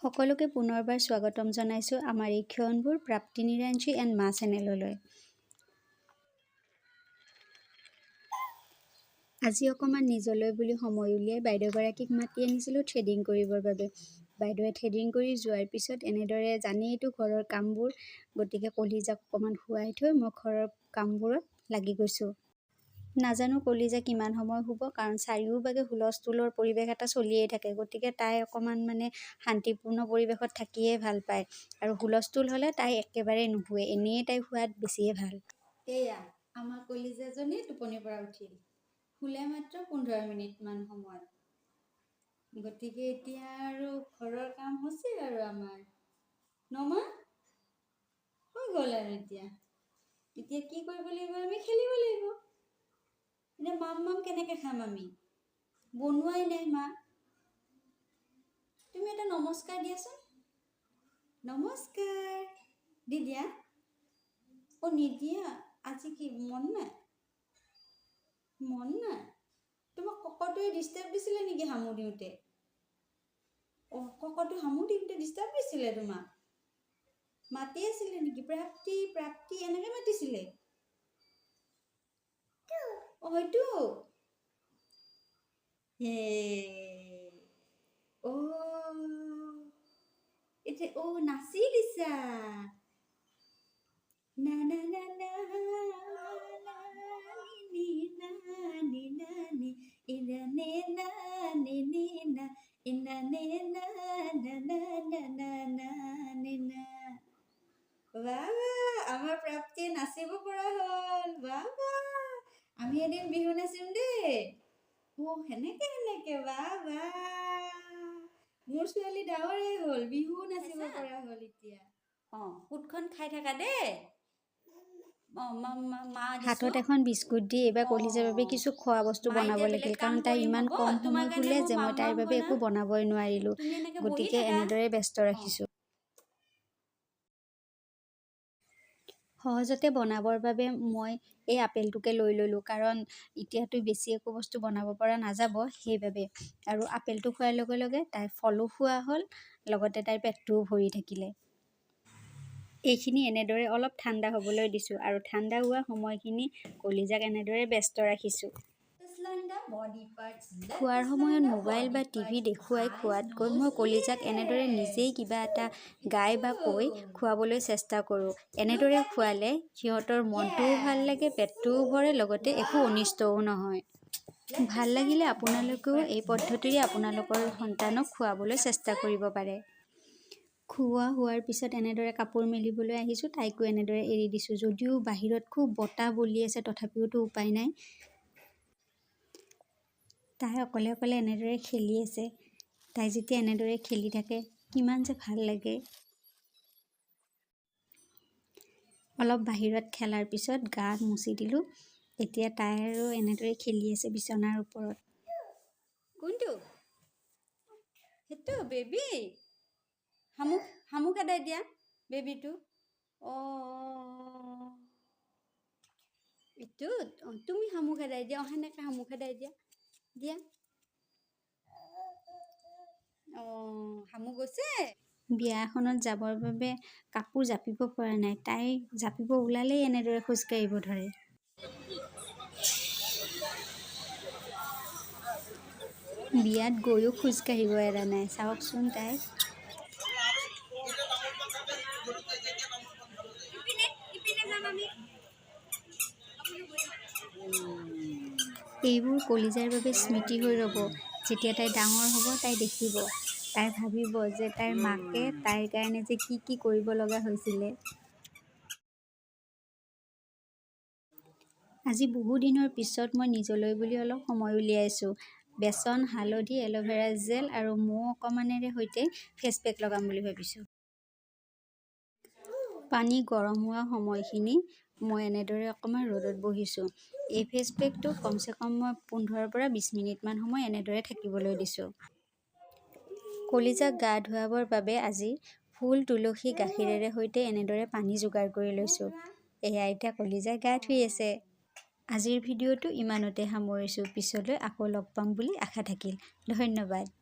সকলোকে পুনৰবাৰ স্বাগতম জনাইছোঁ আমাৰ এই ক্ষণবোৰ প্ৰাপ্তি নিৰঞ্জী এণ্ড মা চেনেললৈ। আজি অকণমান নিজলৈ বুলি সময় উলিয়াই বাইদেউগৰাকীক মাতি আনিছিলোঁ থ্ৰেডিং কৰিবৰ বাবে। বাইদেৱে থ্ৰেডিং কৰি যোৱাৰ পিছত এনেদৰে জানেইতো ঘৰৰ কামবোৰ, গতিকে কলিজাক অকণমান শুৱাই থৈ মই ঘৰৰ কামবোৰত লাগি গৈছোঁ। নাজানো কলিজা কিমান সময় শুব, কাৰণ চাৰিওবাগে হুলস্থুলৰ পৰিৱেশ এটা চলিয়েই থাকে, গতিকে তাই অকণমান শান্তিপূৰ্ণ পৰিৱেশত থাকিয়ে ভাল পায়, আৰু হুলস্থুল হ'লে তাই একেবাৰে নুশুৱে, এনেই তাই শুৱাত বেছিয়ে ভাল। এয়া আমাৰ কলিজাজনী টোপনিৰ পৰা উঠিল, শুলে মাত্ৰ 15 মিনিটমান সময়, গতিকে এতিয়া আৰু ঘৰৰ কাম হৈছে আৰু আমাৰ নমা হৈ গ'ল। আৰু এতিয়া কি কৰিব লাগিব, আমি খেলিব লাগিব। এতিয়া মাম কেনেকৈ খাম, আমি বনোৱাই নাই। মা তুমি এটা নমস্কাৰ দিয়াচোন, নমস্কাৰ দি দিয়া। অ' নিদিয়া, আজি কি মন নাই? তোমাক ককটোৱে ডিষ্টাৰ্ব দিছিলে নেকি হামু দিওঁতে? অ' ককটো হামু দিওঁতে ডিষ্টাৰ্ব দিছিলে তোমাক? মাতি আছিলে নেকি? প্ৰাপ্তি প্ৰাপ্তি এনেকৈ মাতিছিলে? অ' হয়তো এতিয়া নাচি দিছা। না না না না নি না নি না নি ইনা নে না নি নি না ইনা নে না না না না না না নি না। বাবা আমাৰ প্ৰাপ্তিয়ে নাচিব পৰা হ'ল। বাবা আমি এদিন বিহু নাচিম দেই। সেনেকে বাবা মোৰ ছোৱালী ডাঙৰে হ'ল, বিহু নাচিব পৰা হ'ল এতিয়া। সুটখন খাই থাকা দেই। হাতত এখন বিস্কুট দি এইবাৰ কলিজাৰ বাবে কিছু খোৱা বস্তু বনাব লাগিল, কাৰণ তাই ইমান কম সময় শুলে যে মই তাইৰ বাবে একো বনাবই নোৱাৰিলোঁ, গতিকে এনেদৰে ব্যস্ত ৰাখিছোঁ। সহজতে বনাবৰ বাবে মই এই আপেলটোকে লৈ ল'লোঁ, কাৰণ এতিয়াতো বেছি একো বস্তু বনাব পৰা নাযাব, সেইবাবে। আৰু আপেলটো খোৱাৰ লগে লগে তাইৰ ফলো খোৱা হ'ল, লগতে তাইৰ পেটটোও ভৰি থাকিলে। এইখিনি এনেদৰে অলপ ঠাণ্ডা হ'বলৈ দিছোঁ, আৰু ঠাণ্ডা হোৱা সময়খিনি কলিজাক এনেদৰে ব্যস্ত ৰাখিছোঁ। খোৱাৰ সময়ত মোবাইল বা টিভি দেখুৱাই খোৱাতকৈ মই কলিজাক এনেদৰে নিজেই কিবা এটা গাই বা কৈ খুৱাবলৈ চেষ্টা কৰোঁ। এনেদৰে খোৱালে সিহঁতৰ মনটোও ভাল লাগে, পেটটোও ভৰে, লগতে একো অনিষ্টও নহয়। ভাল লাগিলে আপোনালোকেও এই পদ্ধতিৰে আপোনালোকৰ সন্তানক খুৱাবলৈ চেষ্টা কৰিব পাৰে। খোৱা হোৱাৰ পিছত এনেদৰে কাপোৰ মেলিবলৈ আহিছোঁ, তাইকো এনেদৰে এৰি দিছোঁ। যদিও বাহিৰত খুব বতাহ বলি আছে, তথাপিওতো উপায় নাই। তাই অকলে অকলে এনেদৰে খেলি আছে। তাই যেতিয়া এনেদৰে খেলি থাকে কিমান যে ভাল লাগে। অলপ বাহিৰত খেলাৰ পিছত গা মুচি দিলোঁ। এতিয়া তাই আৰু এনেদৰে খেলি আছে বিচনাৰ ওপৰত। কোনটো? সেইটো বেবী? হামু খেদাই দিয়া বেবীটো। এইটোত তুমি হামু খেদাই দিয়া। সেনেকৈ হামু খেদাই দিয়া। হামু গৈছে। বিয়া এখনত যাবৰ বাবে কাপোৰ জাপিব পৰা নাই। তাই জাপিব ওলালেই এনেদৰে খোজকাঢ়িব ধৰে। বিয়াত গৈও খোজকাঢ়িব এৰা নাই, চাওকচোন তাই। এইবোৰ কলিজাৰ বাবে স্মৃতি হৈ ৰ'ব। যেতিয়া তাই ডাঙৰ হ'ব, তাই দেখিব, তাই ভাবিব যে তাইৰ মাকে তাইৰ কাৰণে যে কি কৰিব লগা হৈছিলে। আজি বহু দিনৰ পিছত মই নিজলৈ বুলি অলপ সময় উলিয়াইছোঁ। বেচন, হালধি, এল'ভেৰা জেল আৰু মৌ অকণমানেৰে সৈতে ফেচ পেক লগাম বুলি ভাবিছোঁ। পানী গৰম হোৱা সময়খিনি মই এনেদৰে অকণমান ৰ'দত বহিছোঁ। এই ফেচ পেকটো কমচে কম মই 15 পৰা 20 মিনিটমান সময় এনেদৰে থাকিবলৈ দিছোঁ। কলিজাক গা ধুৱাবৰ বাবে আজি ফুল, তুলসী, গাখীৰেৰে সৈতে এনেদৰে পানী যোগাৰ কৰি লৈছোঁ। এয়া এতিয়া কলিজাই গা ধুই আছে। আজিৰ ভিডিঅ'টো ইমানতে সামৰিছোঁ। পিছলৈ আকৌ লগ পাম বুলি আশা থাকিল। ধন্যবাদ।